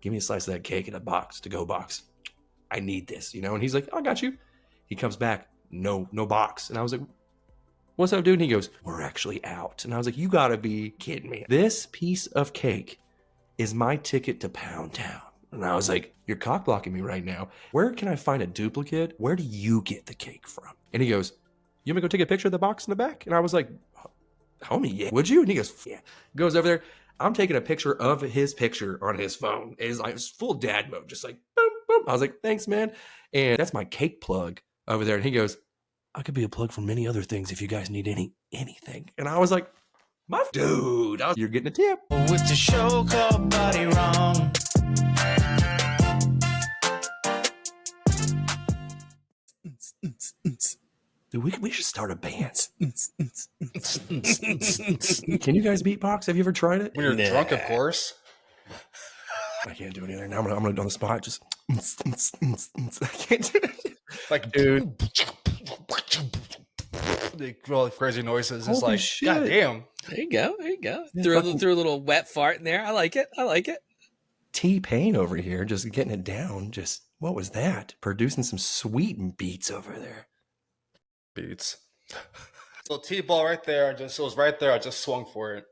Give me a slice of that cake in a box, to-go box. I need this, you know? And he's like, oh, I got you. He comes back, no box. And I was like, what's up, dude? And he goes, we're actually out. And I was like, you gotta be kidding me. This piece of cake is my ticket to Pound Town. And I was like, you're cock blocking me right now. Where can I find a duplicate? Where do you get the cake from? And he goes, you want me to go take a picture of the box in the back? And I was like, homie, yeah, would you? And he goes, yeah. Goes over there. I'm taking a picture of his picture on his phone. It's like it's full dad mode, just like boom, boom. I was like, thanks, man. And that's my cake plug over there. And he goes, I could be a plug for many other things if you guys need anything. And I was like, my dude, you're getting a tip. With the show called Bodywrong. Dude, we should start a band. Can you guys beatbox? Have you ever tried it? When you're drunk, of course. I can't do it either. Now I'm gonna on the spot. Just I can't do it. Like, Dude, the really crazy noises. It's holy like, shit. God damn. There you go. There you go. Yeah, Threw fucking- a little wet fart in there. I like it. I like it. T-Pain over here, just getting it down. Just what was that? Producing some sweet beats over there. Beats. So T-ball right there. It was right there. I just swung for it.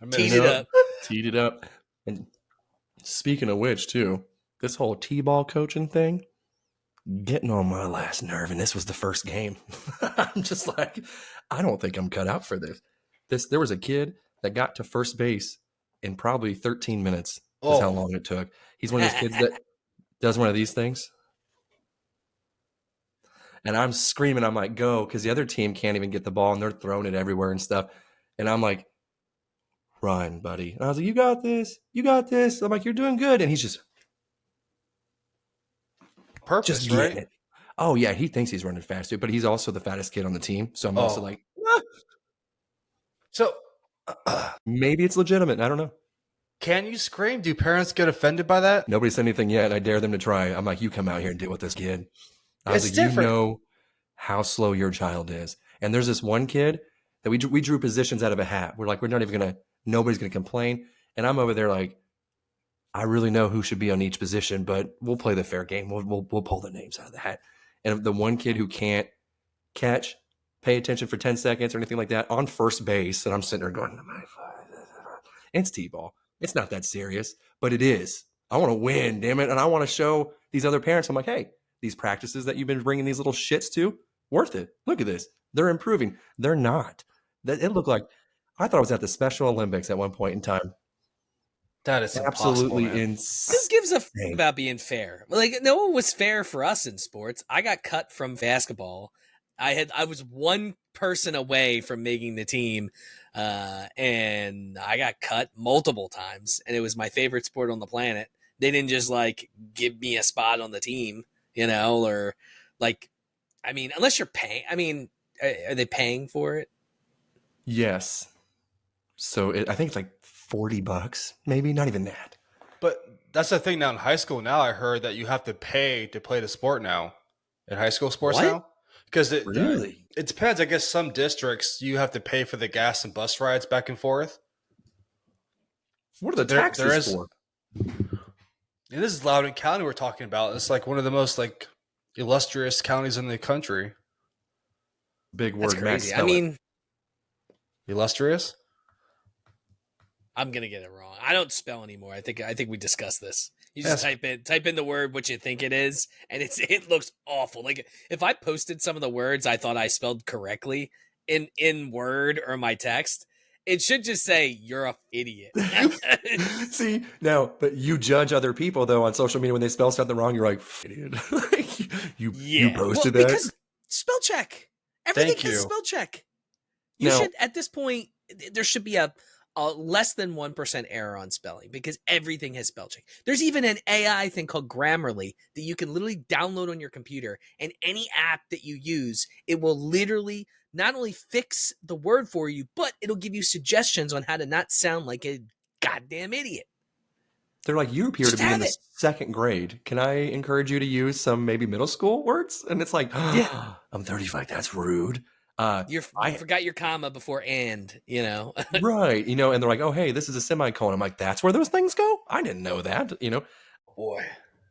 I missed. Teed it up. Teed it up. And speaking of which, too, this whole T-ball coaching thing, getting on my last nerve. And this was the first game. I'm just like, I don't think I'm cut out for this. There was a kid that got to first base in probably 13 minutes. That's how long it took. He's one of those kids that does one of these things. And I'm screaming, I'm like, go, because the other team can't even get the ball and they're throwing it everywhere and stuff. And I'm like, run, buddy. And I was like, you got this. You got this. I'm like, you're doing good. And he's just Purpose, getting right? it. Oh, yeah. He thinks he's running fast, too. But he's also the fattest kid on the team. So I'm also like, ah. So, Maybe it's legitimate. I don't know. can you scream? Do parents get offended by that? Nobody said anything yet. And I dare them to try. I'm like, you come out here and deal with this kid. I was It's like, different. you know how slow your child is. And there's this one kid that we drew positions out of a hat. We're like, we're not even going to, nobody's going to complain. And I'm over there like, I really know who should be on each position, but we'll play the fair game. We'll pull the names out of the hat. And the one kid who can't catch, pay attention for 10 seconds or anything like that on first base. And I'm sitting there going, it's T-ball. It's not that serious, but it is. I want to win, damn it. And I want to show these other parents, I'm like, hey, these practices that you've been bringing these little shits to, worth it. Look at this. They're improving. They're not. It looked like, I thought I was at the Special Olympics at one point in time. That is Absolutely impossible, man. insane. Who gives a f about being fair? Like, no one was fair for us in sports. I got cut from basketball. I was one person away from making the team, and I got cut multiple times. And it was my favorite sport on the planet. They didn't just like give me a spot on the team, you know, or like, I mean, unless you're paying. I mean, are they paying for it? Yes. So I think it's like $40, maybe not even that. But that's the thing now in high school. Now I heard that you have to pay to play the sport now in high school sports What? now. Because it depends. I guess some districts you have to pay for the gas and bus rides back and forth. What are the There taxes is- for? And this is Loudoun County we're talking about. It's like one of the most like illustrious counties in the country. Big That's word, Max. crazy. I spell it. mean, Illustrious? I'm gonna get it wrong. I don't spell anymore. I think we discussed this. You just type in the word what you think it is, and it looks awful. Like if I posted some of the words I thought I spelled correctly in Word or my text, it should just say you're a idiot. See, now, but you judge other people though on social media when they spell something wrong. You're like, idiot. you posted that because spell check. Everything Thank has you. spell check. You Now- should at this point there should be a less than 1% error on spelling because everything has spell check. There's even an AI thing called Grammarly that you can literally download on your computer, and any app that you use, it will literally not only fix the word for you, but it'll give you suggestions on how to not sound like a goddamn idiot. They're like, you appear Just to be in have the it. second grade. Can I encourage you to use some maybe middle school words? And it's like, Yeah. I'm 35. That's rude. You I forgot your comma before and, you know. right, you know, and they're like, oh, hey, this is a semicolon. I'm like, that's where those things go? I didn't know that, you know. Boy.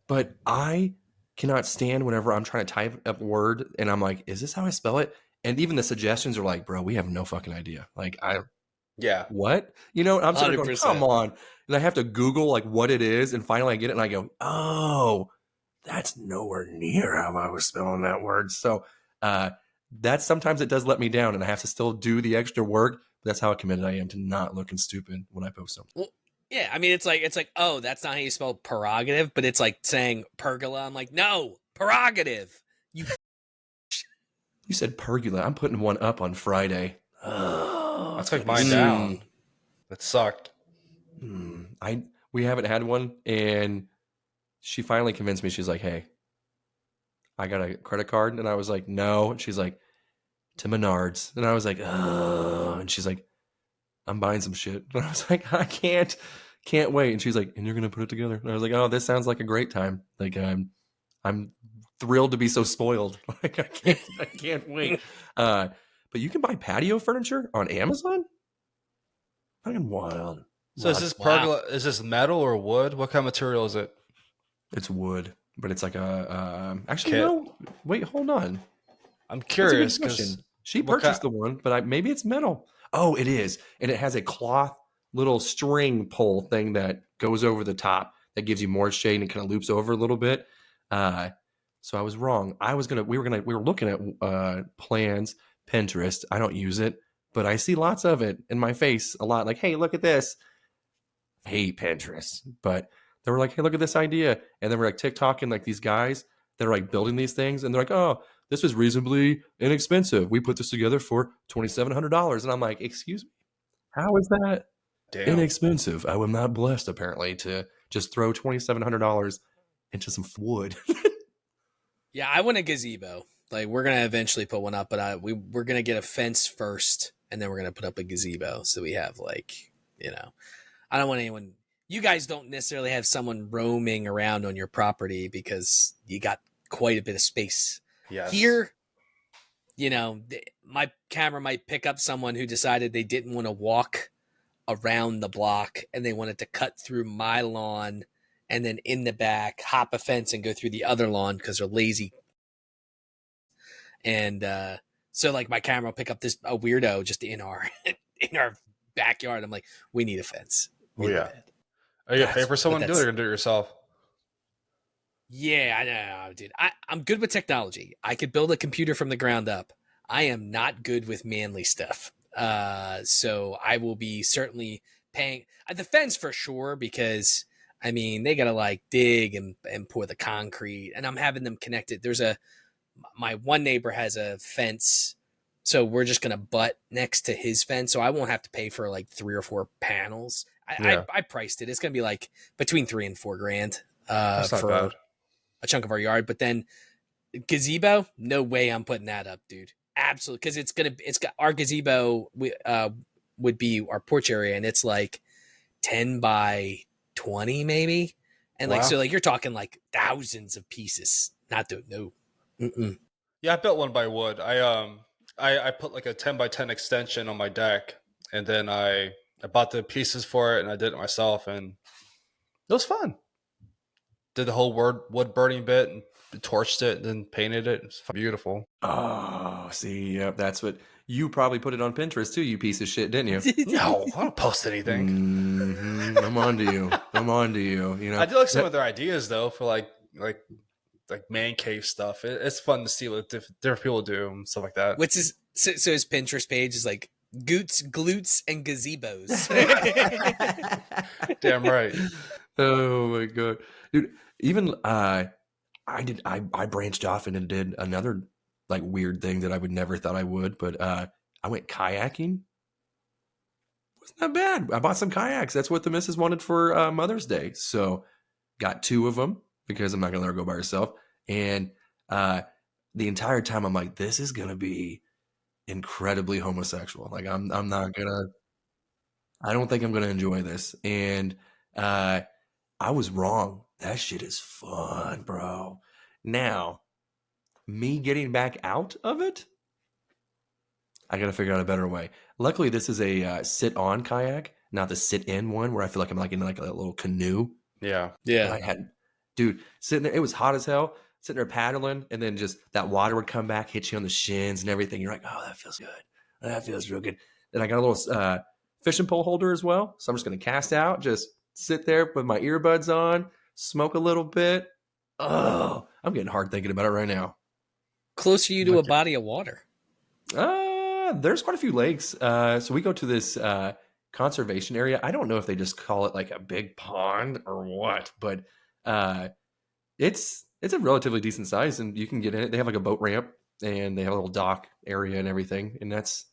But I cannot stand whenever I'm trying to type up a word and I'm like, is this how I spell it? And even the suggestions are like, bro, we have no fucking idea. Like, Yeah. what? You know, I'm sort of going, 100%. come on. And I have to Google like what it is. And finally I get it and I go, oh, that's nowhere near how I was spelling that word. So that sometimes it does let me down and I have to still do the extra work. But that's how committed I am to not looking stupid when I post something. Well, yeah, I mean, it's like, oh, that's not how you spell prerogative, but it's like saying pergola. I'm like, no, prerogative. You said pergola. I'm putting one up on Friday. I took mine down. That sucked. We haven't had one, and she finally convinced me. She's like, "Hey, I got a credit card," and I was like, "No." And she's like, "To Menards," and I was like, "Oh," and she's like, "I'm buying some shit," and I was like, "I can't wait." And she's like, "And you're gonna put it together," and I was like, "Oh, this sounds like a great time. Like, I'm thrilled to be so spoiled. Like, I can't wait." But you can buy patio furniture on Amazon. Fucking wild. So is this pergola? Is this metal or wood? What kind of material is it? It's wood, but it's like a actually Kit. no. Wait, hold on. I'm That's a good curious question. because She purchased the one, but maybe it's metal. Oh, it is, and it has a cloth little string pull thing that goes over the top that gives you more shade and kind of loops over a little bit. So I was wrong. We were looking at plans, Pinterest. I don't use it, but I see lots of it in my face a lot. Like, hey, look at this. I hate Pinterest, but they were like, hey, look at this idea. And then we're like TikToking like these guys that are like building these things. And they're like, oh, this is reasonably inexpensive. We put this together for $2,700. And I'm like, excuse me, how is that inexpensive? I am not blessed apparently to just throw $2,700 into some wood. Yeah, I want a gazebo. Like, we're gonna eventually put one up, but we're gonna get a fence first, and then we're gonna put up a gazebo so we have, like, you know, I don't want anyone. You guys don't necessarily have someone roaming around on your property because you got quite a bit of space. Yes. Here, you know, my camera might pick up someone who decided they didn't want to walk around the block and they wanted to cut through my lawn and then in the back hop a fence and go through the other lawn because they're lazy. And so like my camera will pick up a weirdo just in our backyard. I'm like, we need a fence. Oh yeah. Are you gonna pay for someone to do it or gonna do it yourself? Yeah, I know, dude. I'm good with technology. I could build a computer from the ground up. I am not good with manly stuff. So I will be certainly paying the fence for sure because I mean they gotta like dig and pour the concrete, and I'm having them connected. My one neighbor has a fence, so we're just gonna butt next to his fence, so I won't have to pay for like 3 or 4 panels. I priced it. It's gonna be like between $3 and $4 grand for bad. a chunk of our yard. But then gazebo, no way I'm putting that up, dude. Absolutely, because it's got our gazebo would be our porch area, and it's like 10 by 20 maybe, and like so like you're talking like thousands of pieces. Not doing no. Mm-mm. Yeah, I built one by wood. I put like a 10 by 10 extension on my deck, and then I bought the pieces for it, and I did it myself, and it was fun. Did the whole wood burning bit and torched it, and then painted it. It's beautiful. Oh, see, yep, that's what you probably put it on Pinterest too, you piece of shit, didn't you? No, I don't post anything. I'm on to you. I'm on to you. You know, I do like some of their ideas though for like man cave stuff. It's fun to see what different people do and stuff like that. What's his his Pinterest page is like goots, glutes, and gazebos. Damn right. Oh my god, dude! Even I branched off and did another like weird thing that I would never thought I would, but I went kayaking. Wasn't that bad. I bought some kayaks. That's what the missus wanted for Mother's Day, so got 2 of them because I'm not gonna let her go by herself. And the entire time I'm like, this is gonna be incredibly homosexual. Like I'm not gonna. I don't think I'm gonna enjoy this. And I was wrong. That shit is fun, bro. Now, me getting back out of it, I got to figure out a better way. Luckily, this is a sit-on kayak, not the sit-in one where I feel like I'm like in like a little canoe. Yeah. But I had, dude, sitting there. It was hot as hell. Sitting there paddling, and then just that water would come back, hit you on the shins and everything. You're like, oh, that feels good. That feels real good. Then I got a little fishing pole holder as well. So I'm just going to cast out, just sit there with my earbuds on, smoke a little bit. Oh, I'm getting hard thinking about it right now. Close are you to a body of water? There's quite a few lakes. So we go to this conservation area. I don't know if they just call it like a big pond or what, but it's a relatively decent size, and you can get in it. They have like a boat ramp, and they have a little dock area and everything, and that's,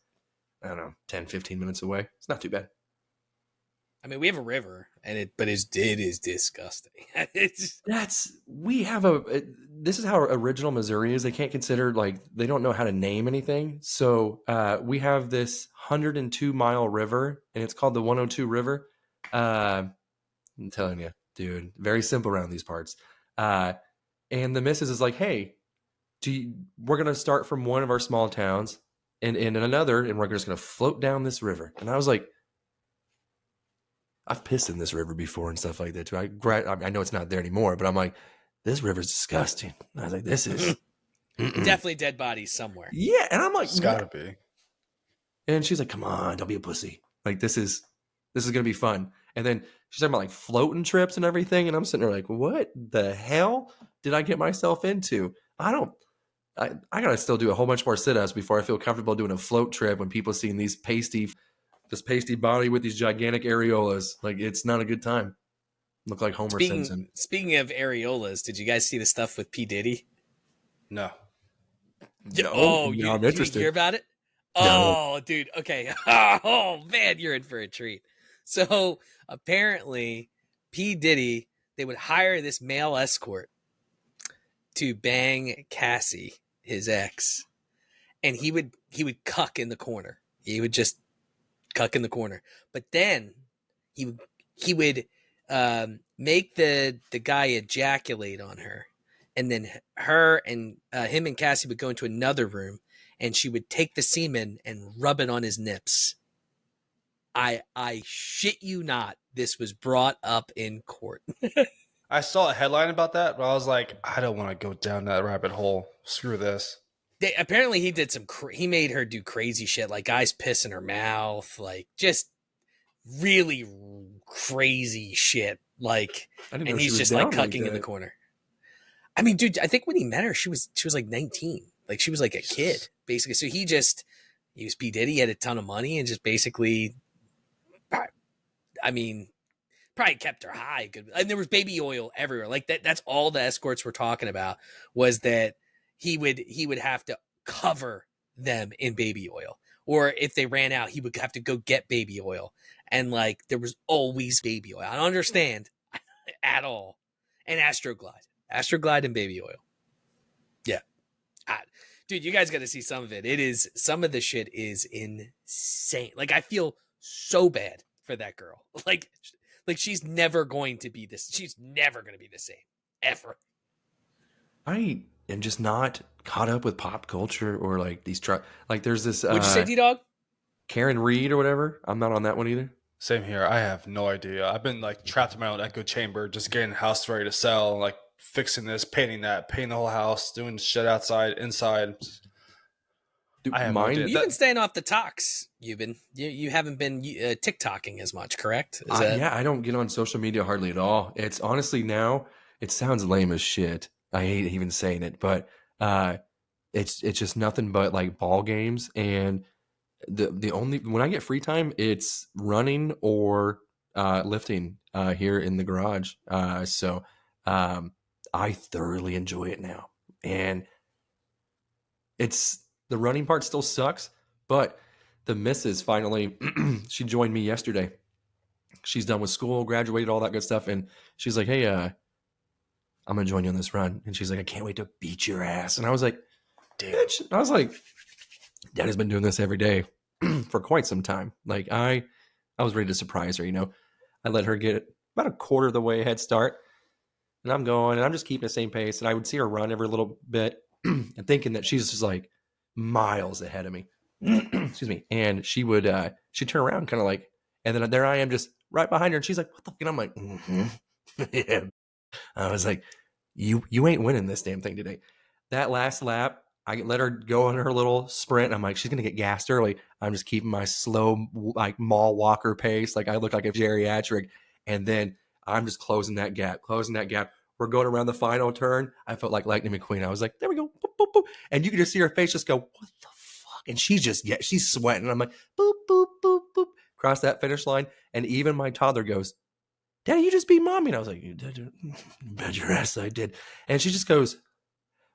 I don't know, 10, 15 minutes away. It's not too bad. I mean, we have a river, but it is disgusting. This is how original Missouri is. They can't consider, like, they don't know how to name anything. So we have this 102-mile river, and it's called the 102 River. I'm telling you, dude, very simple around these parts. And the missus is like, hey, we're going to start from one of our small towns and in another, and we're just going to float down this river. And I was like, I've pissed in this river before and stuff like that too. I know it's not there anymore, but I'm like, this river's disgusting. I was like, this is definitely dead bodies somewhere. Yeah, and I'm like, It's gotta be. And she's like, come on, don't be a pussy. Like, this is gonna be fun. And then she's talking about like floating trips and everything, and I'm sitting there like, what the hell did I get myself into? I gotta still do a whole bunch more sit-ups before I feel comfortable doing a float trip when people seeing this pasty body with these gigantic areolas. Like, it's not a good time. Look like Homer Simpson. Speaking of areolas, did you guys see the stuff with P. Diddy? No. I'm interested. Did you hear about it? No. Oh, dude. Okay. Oh, man, you're in for a treat. So apparently, P. Diddy, they would hire this male escort to bang Cassie, his ex, and he would cuck in the corner. He would just cuck in the corner, but then he would make the guy ejaculate on her, and then her and him and Cassie would go into another room, and she would take the semen and rub it on his nips. I shit you not, this was brought up in court. I saw a headline about that, but I was like, I don't want to go down that rabbit hole. Screw this. Apparently he did he made her do crazy shit, like guys piss in her mouth, like just really crazy shit. Like, and he's just like cucking in the corner. I mean, dude, I think when he met her, she was like 19. Like, she was like a kid, basically. So he was P. Diddy, he had a ton of money, and just basically, I mean, probably kept her high. Good, and there was baby oil everywhere. Like that's all the escorts were talking about, was that he would have to cover them in baby oil, or if they ran out, he would have to go get baby oil. And like, there was always baby oil. I don't understand at all. And Astroglide and baby oil. Yeah. Dude, you guys got to see some of it. Some of the shit is insane. Like, I feel so bad for that girl. Like she's never going to be this. She's never going to be the same ever. I am just not caught up with pop culture or like these like there's this. What'd you say, D-Dog? Karen Reed or whatever. I'm not on that one either. Same here. I have no idea. I've been like trapped in my own echo chamber, just getting the house ready to sell, like fixing this, painting that, painting the whole house, doing shit outside, inside. Dude, I have no idea. You've been staying off the talks. You haven't been TikToking as much, correct? Yeah, I don't get on social media hardly at all. It's honestly, now it sounds lame as shit. I hate even saying it, but it's just nothing but like ball games, and the only, when I get free time, it's running or lifting here in the garage. So I thoroughly enjoy it now, and the running part still sucks, but the missus finally, she joined me yesterday. She's done with school, graduated, all that good stuff. And she's like, hey, I'm going to join you on this run. And she's like, I can't wait to beat your ass. And I was like, bitch. I was like, Daddy's been doing this every day for quite some time. Like, I was ready to surprise her, you know. I let her get about a quarter of the way head start. And I'm going, and I'm just keeping the same pace. And I would see her run every little bit and thinking that she's just like miles ahead of me. excuse me, and she'd turn around kind of like, and then there I am just right behind her, and she's like, what the fuck? And I'm like, yeah. I was like, you ain't winning this damn thing today. That last lap, I let her go on her little sprint. I'm like, she's gonna get gassed early. I'm just keeping my slow, like mall walker pace. Like I look like a geriatric, and then I'm just closing that gap. We're going around the final turn. I felt like Lightning McQueen. I was like, there we go. Boop, boop, boop. And you could just see her face just go, what the fuck? And she's sweating. I'm like, boop, boop, boop, boop. Cross that finish line. And even my toddler goes, Daddy, you just beat Mommy. And I was like, you did? Bet your ass I did. And she just goes,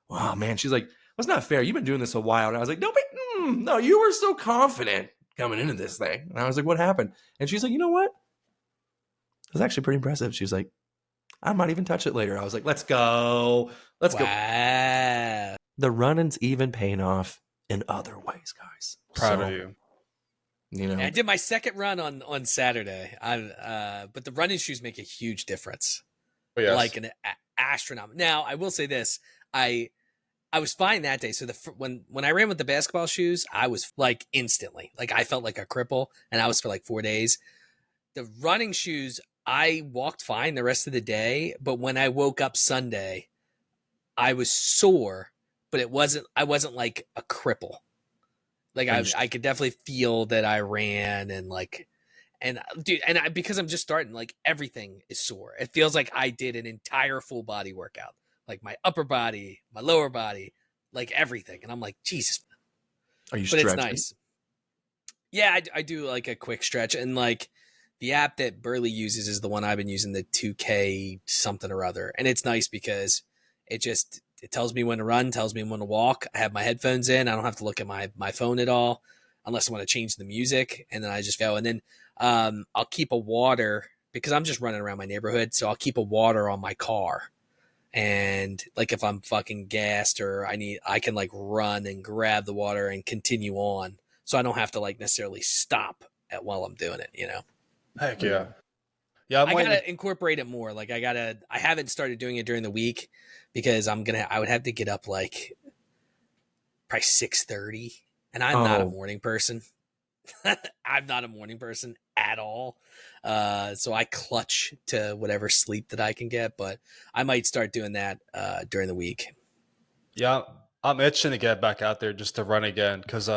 wow, man. She's like, well, it's not fair. You've been doing this a while. And I was like, no, you were so confident coming into this thing. And I was like, what happened? And she's like, you know what? It was actually pretty impressive. She's like, I might even touch it later. I was like, let's go. Let's go. The running's even paying off in other ways, guys. Proud of you. You know, I did my second run on Saturday. But the running shoes make a huge difference. Yes. Like an astronomical. Now, I will say this. I was fine that day. So when I ran with the basketball shoes, I was like instantly. Like I felt like a cripple, and I was for like 4 days. The running shoes, I walked fine the rest of the day, but when I woke up Sunday, I was sore, but I wasn't like a cripple. Like I could definitely feel that I ran because I'm just starting, like everything is sore. It feels like I did an entire full body workout, like my upper body, my lower body, like everything. And I'm like, Jesus. Are you but stretching? It's nice. Yeah, I do like a quick stretch, and like the app that Burley uses is the one I've been using, the 2K something or other. And it's nice because it tells me when to run, tells me when to walk. I have my headphones in. I don't have to look at my phone at all unless I want to change the music. And then I just go. And then I'll keep a water because I'm just running around my neighborhood. So I'll keep a water on my car. And like if I'm fucking gassed or I can like run and grab the water and continue on. So I don't have to like necessarily stop while I'm doing it, you know? Heck yeah. Yeah, I gotta incorporate it more. Like I haven't started doing it during the week because I would have to get up like probably 6:30, and I'm not a morning person. I'm not a morning person at all. So I clutch to whatever sleep that I can get, but I might start doing that during the week. Yeah, I'm itching to get back out there just to run again because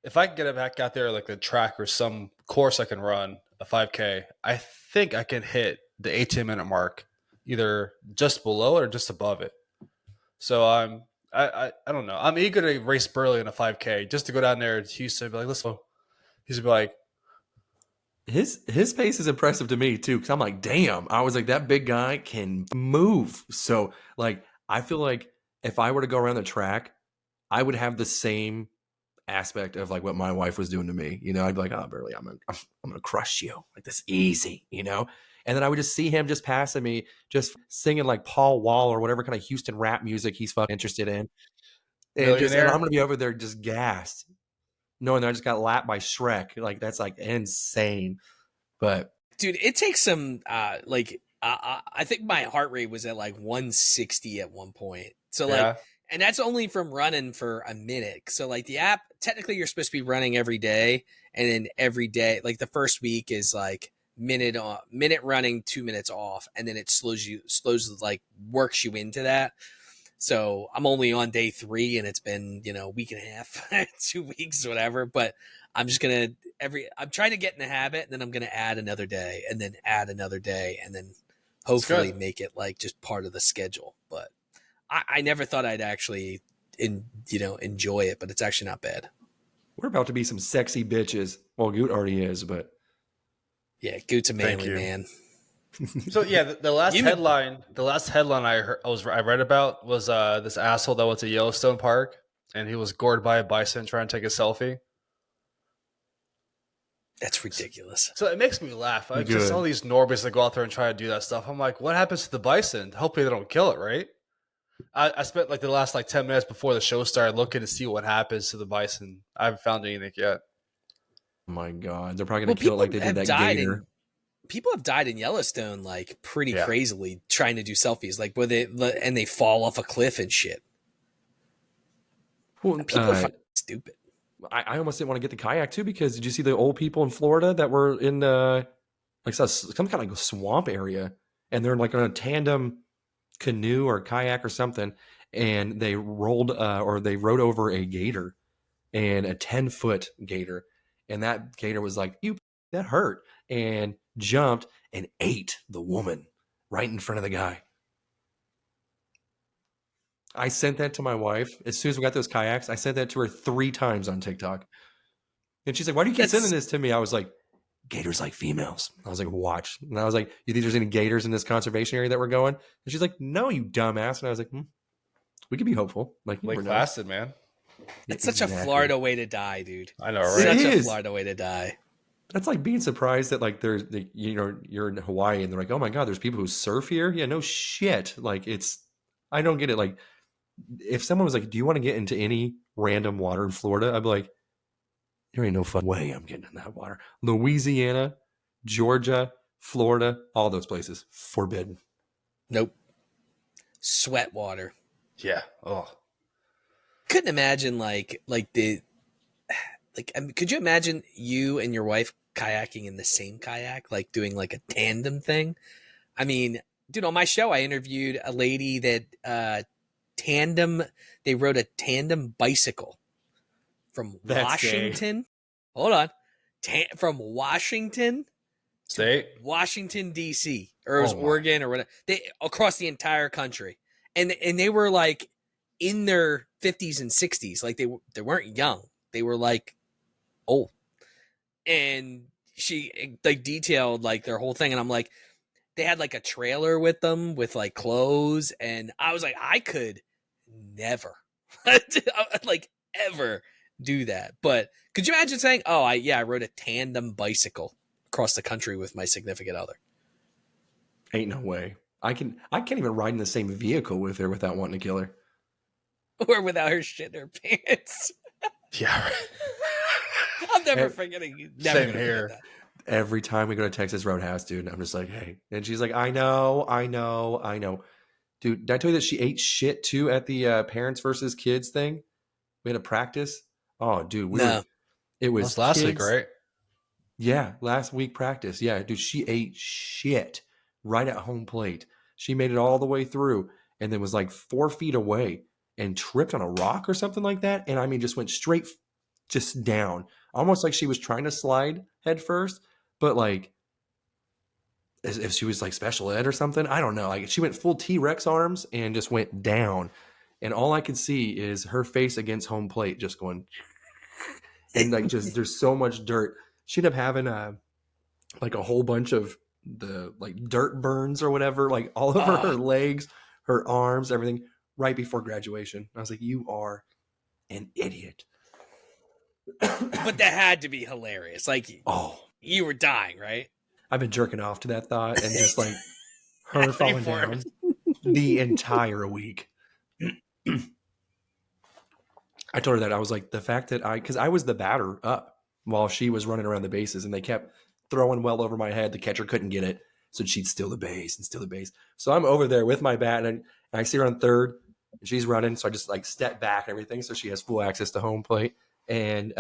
if I can get it back out there like the track or some course I can run a 5K, I think I can hit the 18-minute mark, either just below it or just above it. So I don't know. I'm eager to race Burley in a 5K just to go down there to Houston and be like, let's go. He's be like, his pace is impressive to me too, because I'm like, damn. I was like, that big guy can move. So like, I feel like if I were to go around the track, I would have the same aspect of like what my wife was doing to me. You know, I'd be like, oh, Burley, I'm gonna crush you. Like this easy, you know? And then I would just see him just passing me, just singing like Paul Wall or whatever kind of Houston rap music he's fucking interested in. And I'm gonna be over there just gassed, knowing that I just got lapped by Shrek. Like that's like insane. But dude, it takes some I think my heart rate was at like 160 at one point. So like, and that's only from running for a minute. So like the app, technically you're supposed to be running every day, and then every day, like the first week is like minute running, 2 minutes off, and then it slows like works you into that. So I'm only on day 3, and it's been, a week and a half, 2 weeks, whatever. But I'm just I'm trying to get in the habit, and then I'm gonna add another day, and then add another day, and then hopefully make it like just part of the schedule. But I never thought I'd actually enjoy it, but it's actually not bad. We're about to be some sexy bitches. Well, Goot already is, but yeah, Goot's a manly man. So yeah, the last headline I read about was this asshole that went to Yellowstone Park and he was gored by a bison trying to take a selfie. That's ridiculous. So it makes me laugh. I just all these normies that go out there and try to do that stuff. I'm like, what happens to the bison? Hopefully they don't kill it, right? I spent like the last 10 minutes before the show started looking to see what happens to the bison. I haven't found anything yet. Oh my God, they're probably gonna kill it like they did that gator. People have died in Yellowstone like pretty crazily trying to do selfies, like where they fall off a cliff and shit. Well, people are fucking stupid. I almost didn't want to get the kayak too, because did you see the old people in Florida that were in like some kind of like swamp area, and they're like on a tandem canoe or kayak or something, and they rode over a gator, and a 10-foot gator, and that gator was like, "You, that hurt," and jumped and ate the woman right in front of the guy. I sent that to my wife as soon as we got those kayaks. I sent that to her 3 times on TikTok, and she's like, "Why do you keep sending this to me?" I was like, "Gators like females." I was like, "Watch," and I was like, "You think there's any gators in this conservation area that we're going?" And she's like, "No, you dumbass." And I was like, "We could be hopeful." Like Placid, man. That's such a Florida way to die, dude. I know, right? Such a Florida way to die. That's like being surprised that like there's you're in Hawaii and they're like, "Oh my god, there's people who surf here." Yeah, no shit. Like I don't get it. Like if someone was like, "Do you want to get into any random water in Florida?" I'd be like, "There ain't no fucking way I'm getting in that water." Louisiana, Georgia, Florida, all those places forbidden. Nope. Sweat water. Yeah. Oh. Couldn't imagine could you imagine you and your wife kayaking in the same kayak, like doing like a tandem thing? I mean, dude, on my show I interviewed a lady that they rode a tandem bicycle from Washington. Gay. Hold on. From Washington State, Washington D.C. or it was Oregon or whatever. They across the entire country, and they were like in their 50s and 60s. Like they weren't young. They were like old. And she like detailed like their whole thing, and I'm like, they had like a trailer with them with like clothes, and I was like, I could never like ever do that. But could you imagine saying, "Oh, I rode a tandem bicycle across the country with my significant other"? Ain't no way. I can't even ride in the same vehicle with her without wanting to kill her. Or without her shit in her pants. Yeah. Right. I'm never forgetting you. Same here. Every time we go to Texas Roadhouse, dude, I'm just like, "Hey." And she's like, I know. Dude, did I tell you that she ate shit too at the parents versus kids thing? We had a practice. Oh, dude. It was last week, right? Yeah, last week practice. Yeah, dude, she ate shit right at home plate. She made it all the way through and then was like 4 feet away and tripped on a rock or something like that. And I mean, just went straight just down, almost like she was trying to slide head first, but like as if she was like special ed or something. I don't know. Like she went full T-Rex arms and just went down. And all I could see is her face against home plate just going, and like just there's so much dirt. She'd up having like a whole bunch of the like dirt burns or whatever, like all over her legs, her arms, everything right before graduation. I was like, "You are an idiot." But that had to be hilarious. Like, you were dying, right? I've been jerking off to that thought and just like her falling down the entire week. I told her that I was like, the fact that because I was the batter up while she was running around the bases, and they kept throwing well over my head. The catcher couldn't get it, so she'd steal the base and steal the base. So I'm over there with my bat, and I see her on third, and she's running. So I just like step back and everything, so she has full access to home plate. And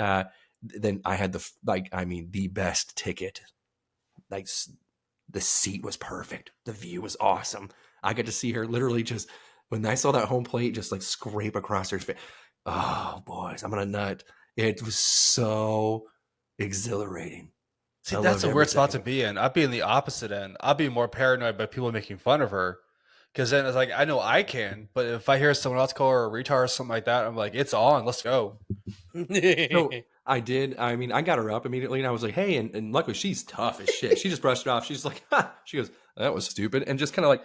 then I had the best ticket. Like the seat was perfect, the view was awesome. I got to see her literally just when I saw that home plate just like scrape across her face. Oh, boys, I'm gonna nut. It was so exhilarating. See, that's a weird spot to be in. I'd be in the opposite end. I'd be more paranoid by people making fun of her. Because then it's like, I know I can, but if I hear someone else call her a retard or something like that, I'm like, it's on, let's go. So I did. I mean, I got her up immediately and I was like, "Hey," and luckily she's tough as shit. She just brushed it off. She's like, "Ha." She goes, "That was stupid," and just kind of like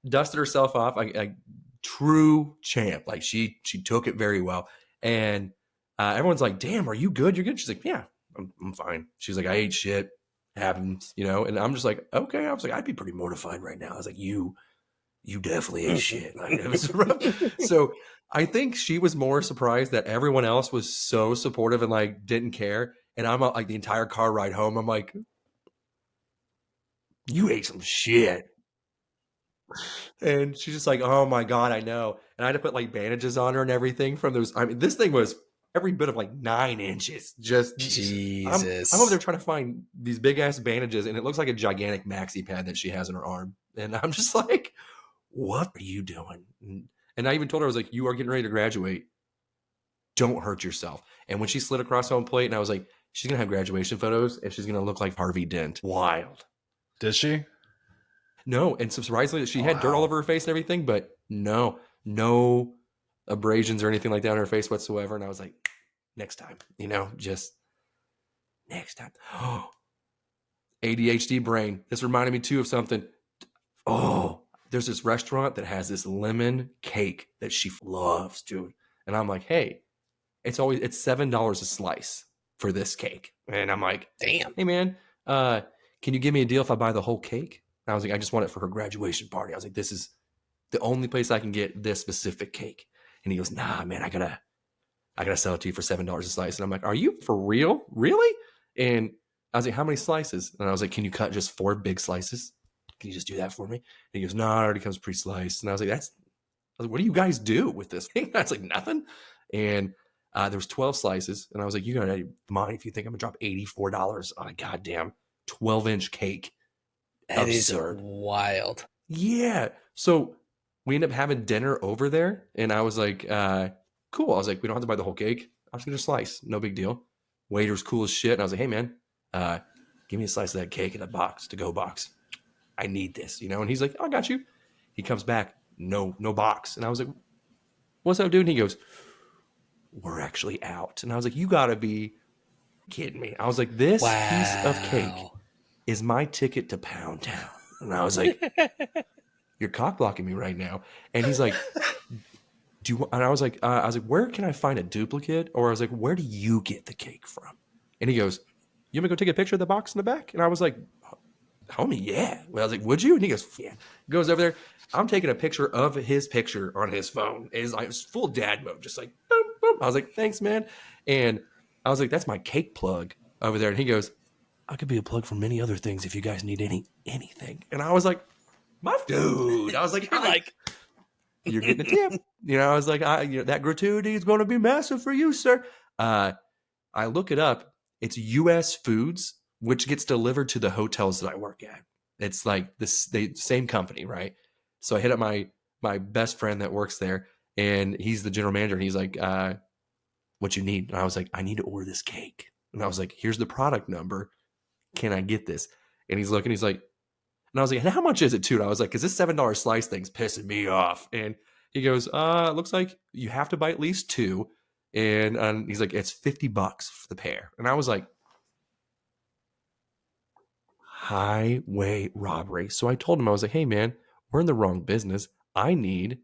dusted herself off. Like true champ. Like she took it very well. And everyone's like, "Damn, are you good? You're good." She's like, "Yeah, I'm fine." She's like, "I ate shit. Happens, you know." And I'm just like, "Okay." I was like, "I'd be pretty mortified right now." I was like, You definitely ate shit. Like, it was rough. So I think she was more surprised that everyone else was so supportive and like didn't care. And I'm like the entire car ride home, I'm like, "You ate some shit." And she's just like, "Oh my God, I know." And I had to put like bandages on her and everything from those. I mean, this thing was every bit of like 9 inches. Just Jesus. I'm over there trying to find these big ass bandages, and it looks like a gigantic maxi pad that she has in her arm. And I'm just like, what are you doing? And I even told her, I was like, you are getting ready to graduate. Don't hurt yourself. And when she slid across home plate, and I was like, she's gonna have graduation photos, and she's gonna look like Harvey Dent. Wild. Did she? No, and surprisingly, she had dirt all over her face and everything, but no abrasions or anything like that on her face whatsoever. And I was like, next time, just next time. Oh, ADHD brain. This reminded me too of something. Oh, there's this restaurant that has this lemon cake that she loves, dude. And I'm like, hey, it's $7 a slice for this cake. And I'm like, damn. Hey man, can you give me a deal if I buy the whole cake? And I was like, I just want it for her graduation party. I was like, this is the only place I can get this specific cake. And he goes, nah, man, I gotta sell it to you for $7 a slice. And I'm like, are you for real? Really? And I was like, how many slices? And I was like, can you cut just 4 big slices? Can you just do that for me? And he goes, no, it already comes pre-sliced. And I was like, what do you guys do with this thing? That's like nothing. And there was 12 slices. And I was like, you gotta mind if you think I'm gonna drop $84 on a goddamn 12-inch cake. That Absurd. is wild. Yeah. So we ended up having dinner over there. And I was like, cool. I was like, we don't have to buy the whole cake. I'm just gonna slice. No big deal. Waiter's cool as shit. And I was like, hey man, give me a slice of that cake in a box, to-go box. I need this, And he's like, oh, I got you. He comes back, no box. And I was like, what's up, dude? And he goes, we're actually out. And I was like, you gotta be kidding me. I was like, this piece of cake is my ticket to Pound Town. And I was like, you're cock blocking me right now. And he's like, and I was like, where can I find a duplicate? Or I was like, where do you get the cake from? And he goes, you want me to go take a picture of the box in the back? And I was like, homie, yeah. Well, I was like, would you? And he goes, yeah. Goes over there. I'm taking a picture of his picture on his phone. It's like full dad mode, just like boom, boom. I was like, thanks, man. And I was like, that's my cake plug over there. And he goes, I could be a plug for many other things if you guys need anything. And I was like, my dude. I was like, you're getting a tip. I was like, that gratuity is going to be massive for you, sir. I look it up. It's U.S. Foods, which gets delivered to the hotels that I work at. It's like the same company, right? So I hit up my best friend that works there, and he's the general manager. And he's like, what you need? And I was like, I need to order this cake. And I was like, here's the product number. Can I get this? And he's looking, he's like, and I was like, and how much is it too? And I was like, because this $7 slice thing's pissing me off. And he goes, it looks like you have to buy at least 2. And he's like, it's $50 for the pair. And I was like, highway robbery. So I told him, I was like, hey man, we're in the wrong business. I need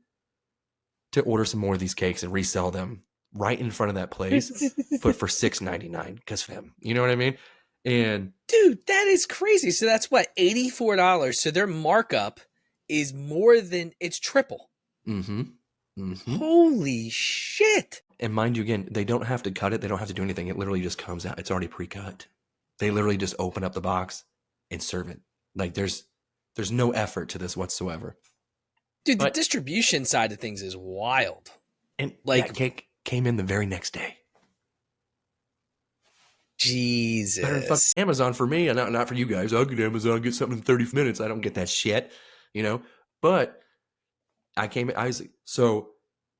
to order some more of these cakes and resell them right in front of that place, but for $6.99 because fam, you know what I mean? And dude, that is crazy. So that's what, $84. So their markup is more than, it's triple. Mm-hmm. Mm-hmm. Holy shit. And mind you, again, they don't have to cut it. They don't have to do anything. It literally just comes out. It's already pre-cut. They literally just open up the box and serve it. Like there's no effort to this whatsoever. Dude, the distribution side of things is wild. And like that cake came in the very next day. Jesus. Better than fuck Amazon for me, and not for you guys. I'll get Amazon, get something in 30 minutes. I don't get that shit, But so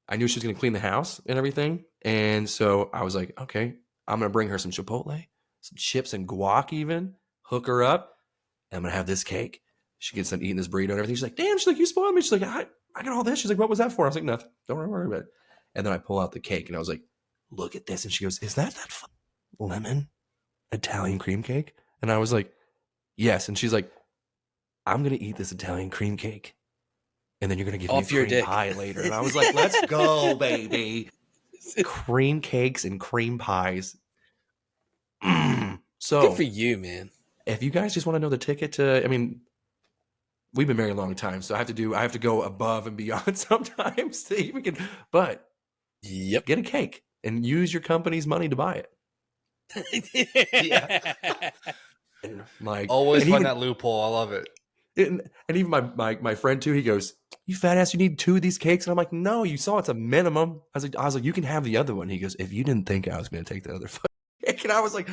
I knew she was going to clean the house and everything. And so I was like, okay, I'm going to bring her some Chipotle, some chips and guac even, hook her up. And I'm going to have this cake. She gets done eating this burrito and everything. She's like, damn, she's like, you spoiled me. She's like, I got all this. She's like, what was that for? I was like, nothing. Don't worry about it. And then I pull out the cake and I was like, look at this. And she goes, is that lemon Italian cream cake? And I was like, yes. And she's like, I'm going to eat this Italian cream cake. And then you're going to give me a cream pie later. And I was like, let's go, baby. Cream cakes and cream pies. So good for you, man. If you guys just want to know the ticket to, we've been married a long time, so I have to go above and beyond sometimes to even get, but yep, get a cake and use your company's money to buy it. Yeah. And always find that loophole. I love it. And even my friend too, he goes, "You fat ass, you need 2 of these cakes." And I'm like, "No, you saw it's a minimum." I was like, "You can have the other one." He goes, "If you didn't think I was going to take the other fucking cake," and I was like,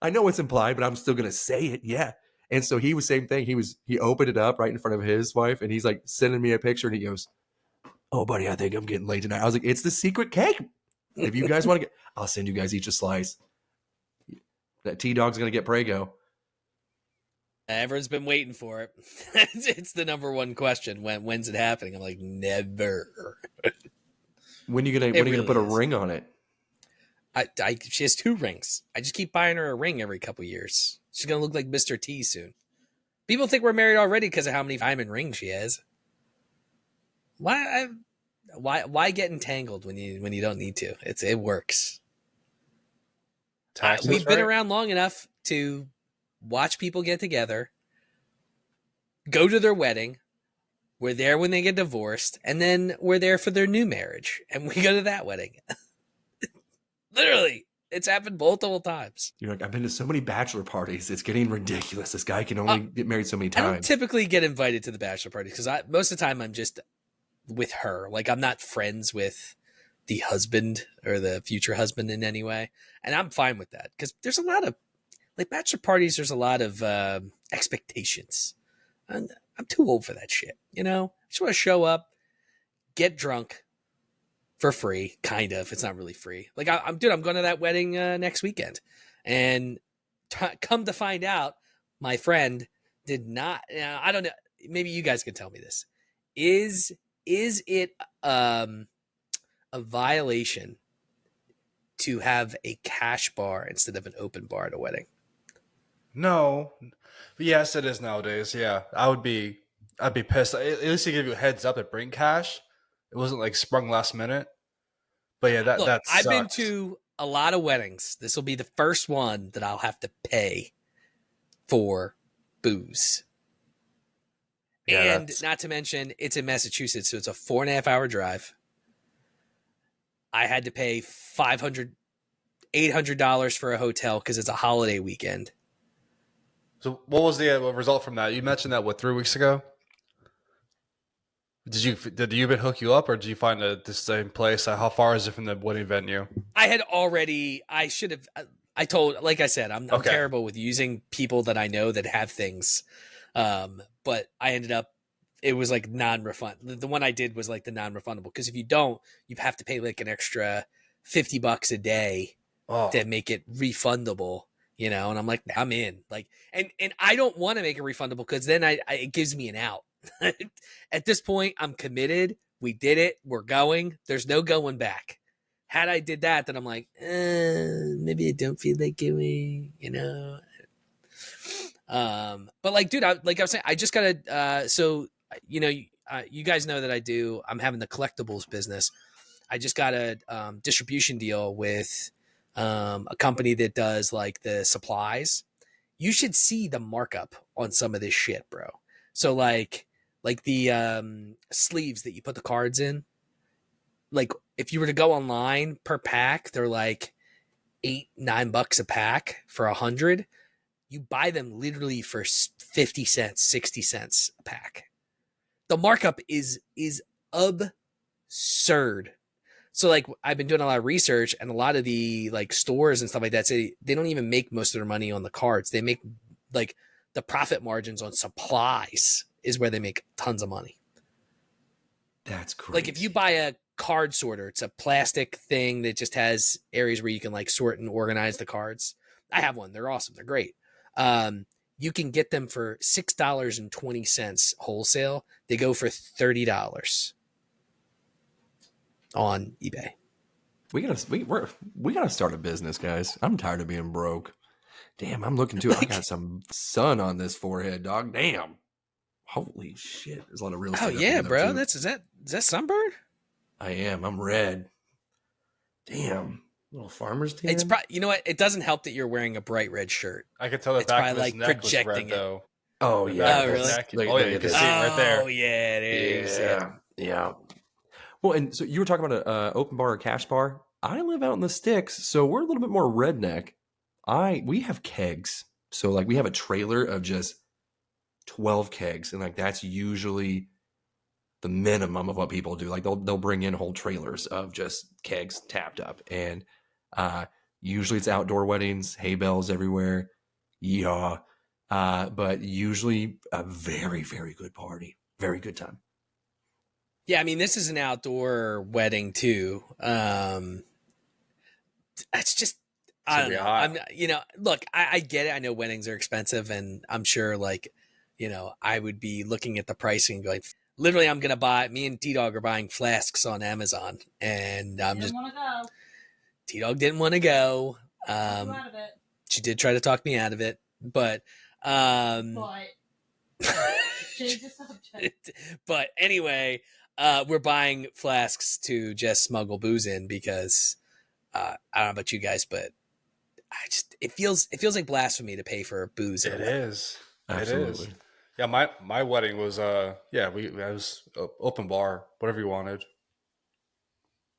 "I know it's implied, but I'm still going to say it." Yeah. And so he was same thing. He opened it up right in front of his wife, and he's like sending me a picture, and he goes, "Oh, buddy, I think I'm getting late tonight." I was like, "It's the secret cake. If you guys want to get, I'll send you guys each a slice." That T-Dog's going to get Prego. Everyone's been waiting for it. It's the number one question. When's it happening? I'm like, never. When are you gonna put a ring on it? She has 2 rings. I just keep buying her a ring every couple years. She's gonna look like Mr. T soon. People think we're married already because of how many diamond rings she has. Why get entangled when you don't need to? It works. We've been around long enough to watch people get together, go to their wedding. We're there when they get divorced, and then we're there for their new marriage, and we go to that wedding. Literally, it's happened multiple times. You're like, I've been to so many bachelor parties. It's getting ridiculous. This guy can only get married so many times. I don't typically get invited to the bachelor parties because most of the time I'm just with her. Like, I'm not friends with the husband or the future husband in any way. And I'm fine with that because there's a lot of, like, bachelor parties, there's a lot of expectations. And I'm too old for that shit, you know? I just want to show up, get drunk for free, kind of. It's not really free. Like, I'm going to that wedding next weekend. And come to find out, my friend did not, I don't know, maybe you guys can tell me this. Is it a violation to have a cash bar instead of an open bar at a wedding? No. But yes, it is nowadays. Yeah. I'd be pissed. At least they give you a heads up to bring cash. It wasn't like sprung last minute. But yeah, that I've been sucks. to a lot of weddings. This will be the first one that I'll have to pay for booze. Yeah, and not to mention, it's in Massachusetts, so it's a 4.5 hour drive. I had to pay $500, $800 for a hotel because it's a holiday weekend. So what was the result from that? You mentioned that, 3 weeks ago? Did the Uber hook you up, or did you find the same place? How far is it from the wedding venue? I should have, like I said, I'm terrible with using people that I know that have things. But I ended up, it was like non-refund. The one I did was like the non-refundable. Because if you don't, you have to pay like an extra $50 a day to make it refundable, you know? And I'm like, I'm in. Like, and I don't want to make it refundable because then it gives me an out. At this point, I'm committed. We did it. We're going. There's no going back. Had I did that, then I'm like, maybe I don't feel like going, you know? But like, dude, like I was saying, I just gotta, so, you know, you guys know that I'm having the collectibles business. I just got a distribution deal with a company that does like the supplies. You should see the markup on some of this shit, bro. So like the sleeves that you put the cards in, like if you were to go online per pack, they're like $8-9 a pack for 100. You buy them literally for 50 cents, 60 cents a pack. The markup is absurd. So like I've been doing a lot of research, and a lot of the like stores and stuff like that say they don't even make most of their money on the cards. They make like the profit margins on supplies is where they make tons of money. That's crazy. Like if you buy a card sorter, it's a plastic thing that just has areas where you can like sort and organize the cards. I have one. They're awesome. They're great. You can get them for $6.20 wholesale. They go for $30 on eBay. We gotta start a business, guys. I'm tired of being broke. Damn, I'm looking too. I got some sun on this forehead, dog. Damn. Holy shit. There's a lot of real estate. Oh yeah, bro. Is that sunburn? I am. I'm red. Damn. Little farmer's tan. It's probably, you know what? It doesn't help that you're wearing a bright red shirt. I could tell the back of his neck was red, though. Oh, yeah. Oh, really? You can see it right there. Oh, yeah, it is. Yeah. Well, and so you were talking about an open bar or cash bar. I live out in the sticks, so we're a little bit more redneck. We have kegs. So, like, we have a trailer of just 12 kegs, and like that's usually the minimum of what people do. Like they'll bring in whole trailers of just kegs tapped up, and usually it's outdoor weddings, hay bales everywhere, yeehaw. But usually a very, very good party, very good time. Yeah, I mean, this is an outdoor wedding too. It's just, I don't know. I'm, look, I get it. I know weddings are expensive, and I'm sure, like, I would be looking at the pricing and going, literally, I'm gonna buy. Me and T Dog are buying flasks on Amazon, and I'm just. T Dog didn't want to go. Out of it. She did try to talk me out of it, but. Change the subject. But anyway, we're buying flasks to just smuggle booze in because I don't know about you guys, but it feels like blasphemy to pay for booze. It is. Absolutely. It is. Yeah, my wedding was I was open bar, whatever you wanted.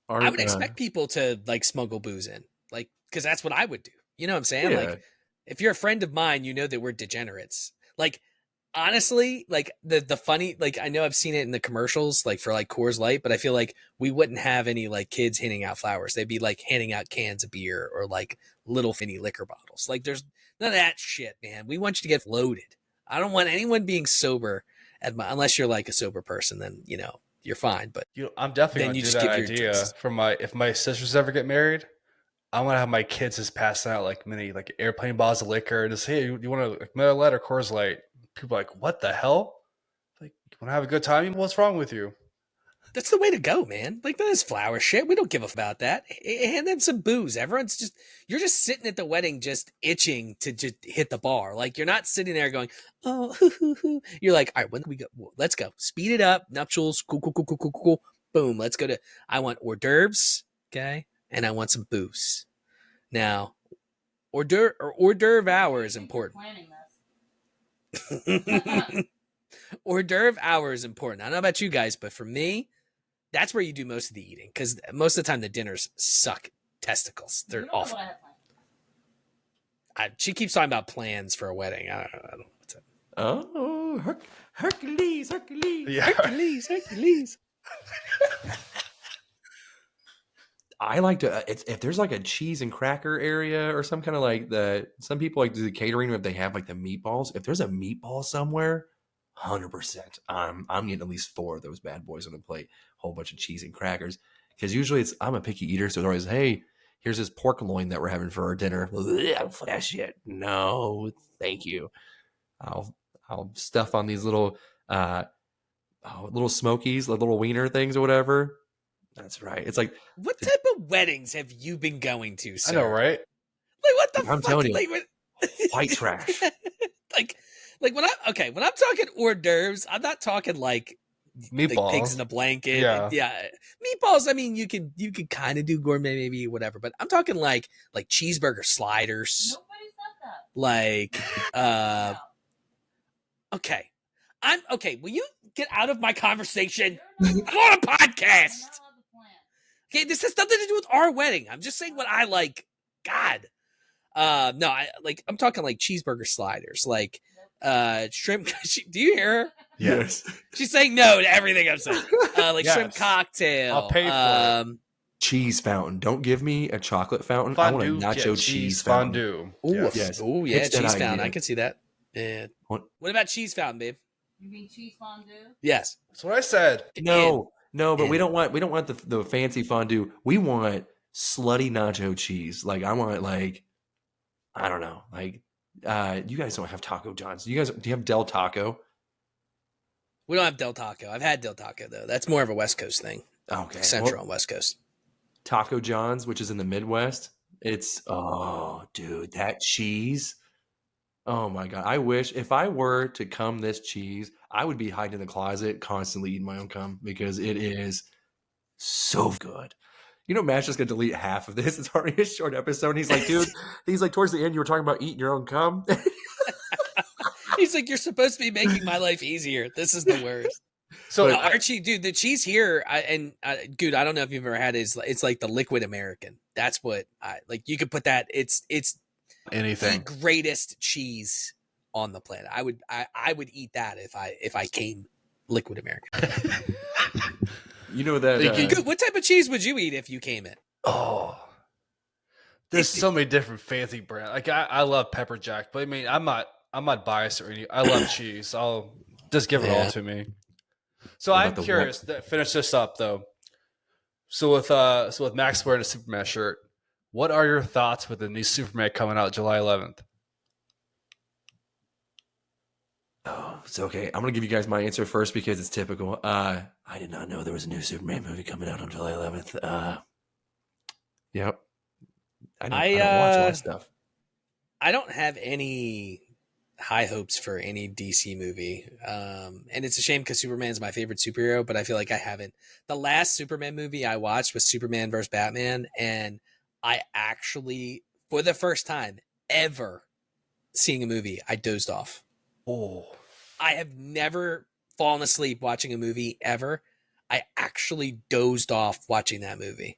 I would expect people to like smuggle booze in, like, because that's what I would do. You know what I'm saying? Yeah. Like, if you're a friend of mine, you know that we're degenerates. Like, honestly, like the funny, like, I know I've seen it in the commercials, like for like Coors Light, but I feel like we wouldn't have any like kids handing out flowers. They'd be like handing out cans of beer or like little finny liquor bottles. Like, there's none of that shit, man. We want you to get loaded. I don't want anyone being sober unless you're like a sober person, then you're fine. But I'm definitely then gonna you do just that give your idea drinks. for if my sisters ever get married. I'm gonna have my kids just passing out like mini like airplane bottles of liquor and just, hey, you want to like Miller Lite or Coors Light? People are like, what the hell? Like, you want to have a good time? What's wrong with you? That's the way to go, man. Like, that is flower shit. We don't give a f about that. Hand them some booze. You're just sitting at the wedding just itching to just hit the bar. Like, you're not sitting there going, oh, hoo, hoo, hoo. You're like, all right, when do we go? Let's go. Speed it up. Nuptials. Cool. Boom. Let's go I want hors d'oeuvres. Okay. And I want some booze. Now, hors d'oeuvre hour is important. Hors d'oeuvre hour is important. I don't know about you guys, but for me, that's where you do most of the eating, because most of the time the dinners suck testicles. They're awful. She keeps talking about plans for a wedding. I don't know what's up. Oh, Hercules. Yeah. Hercules. I like to if there's like a cheese and cracker area or some kind of like some people like do the catering if they have like the meatballs. If there's a meatball somewhere, 100%, I'm getting at least 4 of those bad boys on the plate. Whole bunch of cheese and crackers, because usually I'm a picky eater, so it's always, hey, here's this pork loin that we're having for our dinner. That shit, no, thank you. I'll stuff on these little smokies, like little wiener things or whatever. That's right. It's like, what type of weddings have you been going to, sir? I know, right? Like, what the fuck? I'm telling you, like, white trash. like when I'm talking hors d'oeuvres, I'm not talking like Meatballs. Like pigs in a blanket. Yeah. Meatballs, I mean, you can kind of do gourmet, maybe, whatever, but I'm talking like cheeseburger sliders. Nobody said that. Like, okay. Will you get out of my conversation? I'm on a podcast. Okay, this has nothing to do with our wedding. I'm just saying what I like. God. No, I'm talking like cheeseburger sliders, like shrimp. Do you hear her? Yes. She's saying no to everything I'm saying. Like Yes. shrimp cocktail. I'll pay for it. Cheese fountain. Don't give me a chocolate fountain. Fondue. I want a nacho cheese fountain. Fondue. Ooh, Yes. Oh yeah, Pitch that cheese idea. fountain. I can see that. Yeah. What? What about cheese fountain, babe? You mean cheese fondue? Yes. That's what I said. No, but we And- don't want the fancy fondue. We want slutty nacho cheese. Like, I want like, I don't know. Like, you guys don't have Taco John's. Do you have Del Taco? We don't have Del Taco. I've had Del Taco though. That's more of a West Coast thing. Okay. Central Well, and West Coast. Taco John's, which is in the Midwest. It's, oh, dude, that cheese. Oh my God. I wish if I were to cum this cheese, I would be hiding in the closet constantly eating my own cum, because it is so good. You know, Matt's just going to delete half of this. It's already a short episode. And he's like, dude, towards the end, you were talking about eating your own cum. He's like, you're supposed to be making my life easier. This is the worst. So No, Archie, dude, the cheese here, dude, I don't know if you've ever had it. It's like the liquid American. That's what you could put that. It's anything. the greatest cheese on the planet. I would eat that if I came liquid American. You know that Good. What type of cheese would you eat if you came in? Oh, there's so many different fancy brands. Like I love pepper jack, but I mean I'm not biased or any. I love cheese. I'll just give it all to me. So What I'm about the curious. To finish this up though. So with Max wearing a Superman shirt, what are your thoughts with the new Superman coming out July 11th? Oh, it's okay. I'm gonna give you guys my answer first because it's typical. I did not know there was a new Superman movie coming out on July 11th. Yep. I don't watch a lot of stuff. I don't have any high hopes for any DC movie. And it's a shame because Superman's my favorite superhero, but I feel like I haven't. The last Superman movie I watched was Superman vs. Batman, and I actually, for the first time ever seeing a movie, I dozed off. Oh, I have never fallen asleep watching a movie ever. I actually dozed off watching that movie.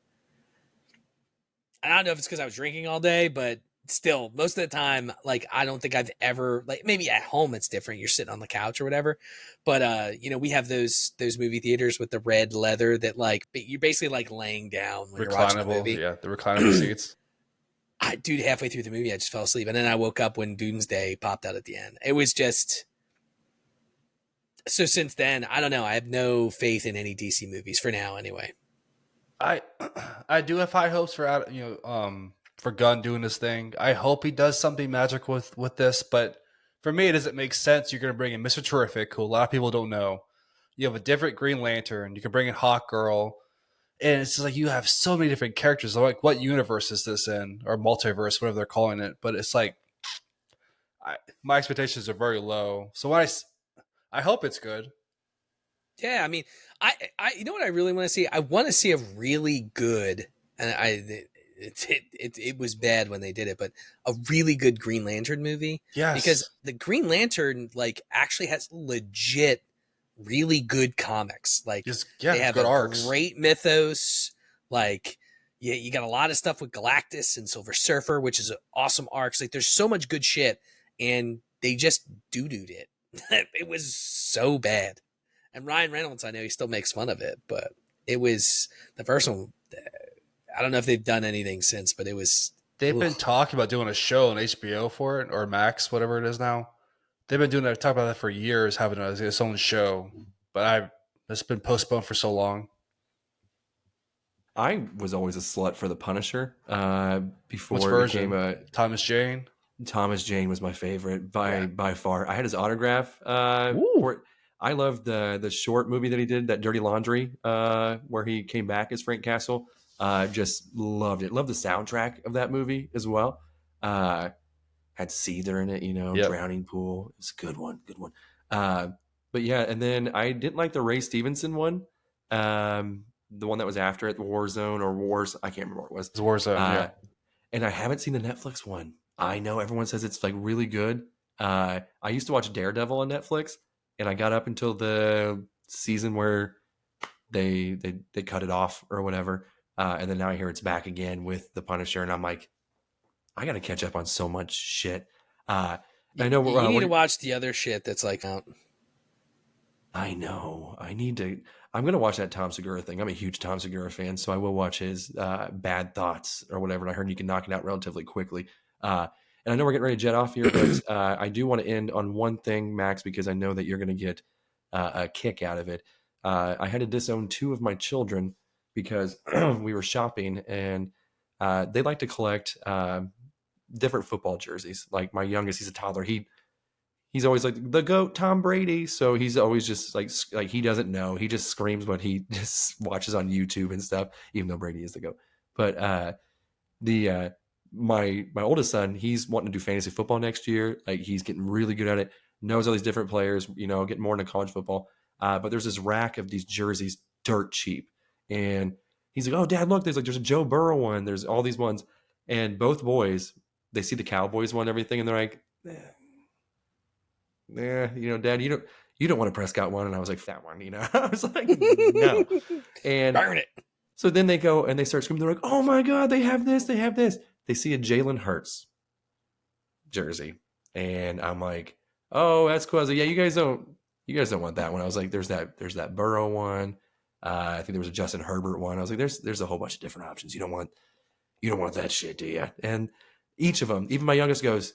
And I don't know if it's because I was drinking all day, but still, most of the time, like, I don't think I've ever, like, maybe at home it's different. You're sitting on the couch or whatever. But, we have those movie theaters with the red leather that, like, you're basically, like, laying down when you're watching the movie. Yeah, the reclinable seats. Dude, halfway through the movie, I just fell asleep. And then I woke up when Doomsday popped out at the end. It was just... So since then, I don't know. I have no faith in any DC movies for now anyway. I do have high hopes for for Gunn doing this thing. I hope he does something magical with this, but for me, it doesn't make sense. You're going to bring in Mr. Terrific, who a lot of people don't know. You have a different Green Lantern. You can bring in Hawk Girl. And it's just like you have so many different characters. Like, what universe is this in? Or multiverse, whatever they're calling it. But it's like, my expectations are very low. So I hope it's good. Yeah, I mean, I you know what I really want to see? I want to see a really good, and it was bad when they did it, but a really good Green Lantern movie. Yes. Because the Green Lantern, like, actually has legit really good comics. Like, they have good a arcs. Great mythos. Like, you got a lot of stuff with Galactus and Silver Surfer, which is awesome arcs. Like, there's so much good shit, and they just doo-dooed it. It was so bad. And Ryan Reynolds, I know he still makes fun of it, but it was the first one. I don't know if they've done anything since, but it was. They've been talking about doing a show on HBO for it, or Max, whatever it is now. They've been doing that, talking about that for years, having its own show. But it's been postponed for so long. I was always a slut for the Punisher before Which it version? became Thomas Jane. Thomas Jane was my favorite by far. I had his autograph. I loved the short movie that he did, that Dirty Laundry, where he came back as Frank Castle. Just loved it. Loved the soundtrack of that movie as well. Had Seether in it, Drowning Pool. It's a good one. But yeah, and then I didn't like the Ray Stevenson one. The one that was after it, Warzone or Wars. I can't remember what it was. It's Warzone, yeah. And I haven't seen the Netflix one. I know everyone says it's like really good. I used to watch Daredevil on Netflix, and I got up until the season where they cut it off or whatever. And then now I hear it's back again with the Punisher, and I'm like, I got to catch up on so much shit. I know you need to watch the other shit that's like out. I know. I'm going to watch that Tom Segura thing. I'm a huge Tom Segura fan, so I will watch his Bad Thoughts or whatever. And I heard you can knock it out relatively quickly. And I know we're getting ready to jet off here, but I do want to end on one thing, Max, because I know that you're going to get a kick out of it. I had to disown 2 of my children because we were shopping, and they like to collect different football jerseys. Like my youngest, he's a toddler. He's always like the GOAT, Tom Brady. So he's always just like he doesn't know. He just screams what he just watches on YouTube and stuff, even though Brady is the GOAT. But my oldest son, he's wanting to do fantasy football next year. Like he's getting really good at it. Knows all these different players. Getting more into college football. But there's this rack of these jerseys, dirt cheap, and he's like, "Oh, Dad, look! There's a Joe Burrow one. There's all these ones." And both boys, they see the Cowboys one, and everything, and they're like, Dad, you don't want a Prescott one. And I was like, that one, I was like, no. And darn it. So then they go and they start screaming. They're like, oh my God, they have this, they have this. They see a Jalen Hurts jersey. And I'm like, oh, that's cool. I was like, yeah, you guys don't want that one. I was like, there's that Burrow one. I think there was a Justin Herbert one. I was like, there's a whole bunch of different options. You don't want that shit, do you? And each of them, even my youngest goes,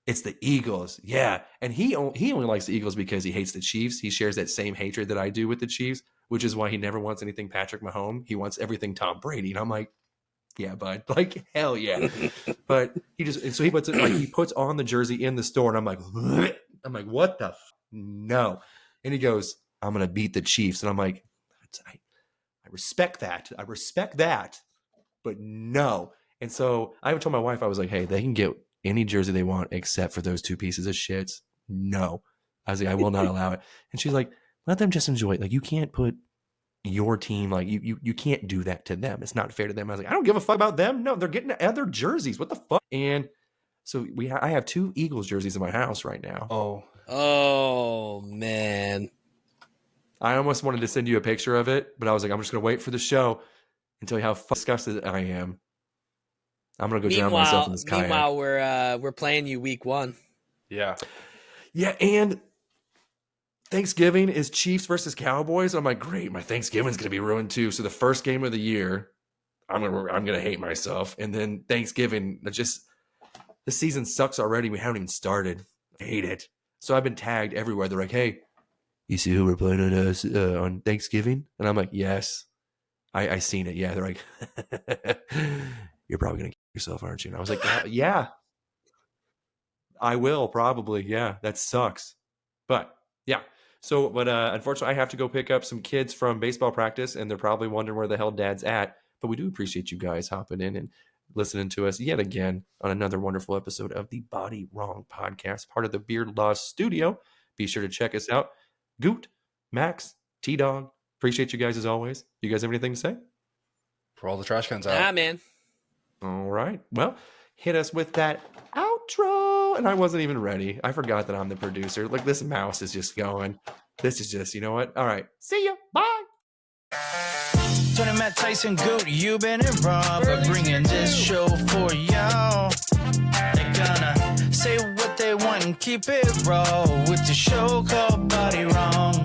it's the Eagles. Yeah. And he only likes the Eagles because he hates the Chiefs. He shares that same hatred that I do with the Chiefs, which is why he never wants anything Patrick Mahomes. He wants everything Tom Brady. And I'm like, yeah, bud, like, hell yeah. But he puts it, like, he puts on the jersey in the store, and I'm like, what the no. And he goes, I'm gonna beat the Chiefs. And I'm like, I respect that. But no. And so I told my wife, I was like, hey, they can get any jersey they want except for those two pieces of shits. No. I was like, I will not allow it. And she's like, let them just enjoy it. Like, you can't put your team, like, you can't do that to them. It's not fair to them. I was like, I don't give a fuck about them. No, they're getting other jerseys. What the fuck? And so I have 2 Eagles jerseys in my house right now. Oh man. I almost wanted to send you a picture of it, but I was like, I'm just gonna wait for the show and tell you how disgusted I am. I'm gonna go drown myself in this kayak. Meanwhile, we're playing you week 1. Yeah. Yeah, and Thanksgiving is Chiefs versus Cowboys. I'm like, great, my Thanksgiving's gonna be ruined too. So the first game of the year, I'm gonna hate myself, and then Thanksgiving, the season sucks already. We haven't even started. I hate it. So I've been tagged everywhere. They're like, hey, you see who we're playing on Thanksgiving? And I'm like, yes, I seen it. Yeah, they're like, you're probably gonna kill yourself, aren't you? And I was like, yeah, I will probably. Yeah, that sucks. But yeah. So, but unfortunately, I have to go pick up some kids from baseball practice, and they're probably wondering where the hell Dad's at. But we do appreciate you guys hopping in and listening to us yet again on another wonderful episode of the Bodywrong Podcast, part of the Beard Law Studio. Be sure to check us out. Goot, Max, T-Dog, appreciate you guys as always. You guys have anything to say? For all the trash cans out. Ah, man. All right. Well, hit us with that outro. And I wasn't even ready. I forgot that I'm the producer. Like, this mouse is just going. This is just, you know what? All right. See ya. Bye. Tony, Matt, Tyson, Goot, you been and Rob are bringing this show for y'all. They're gonna say what they want and keep it raw with the show called Body Wrong.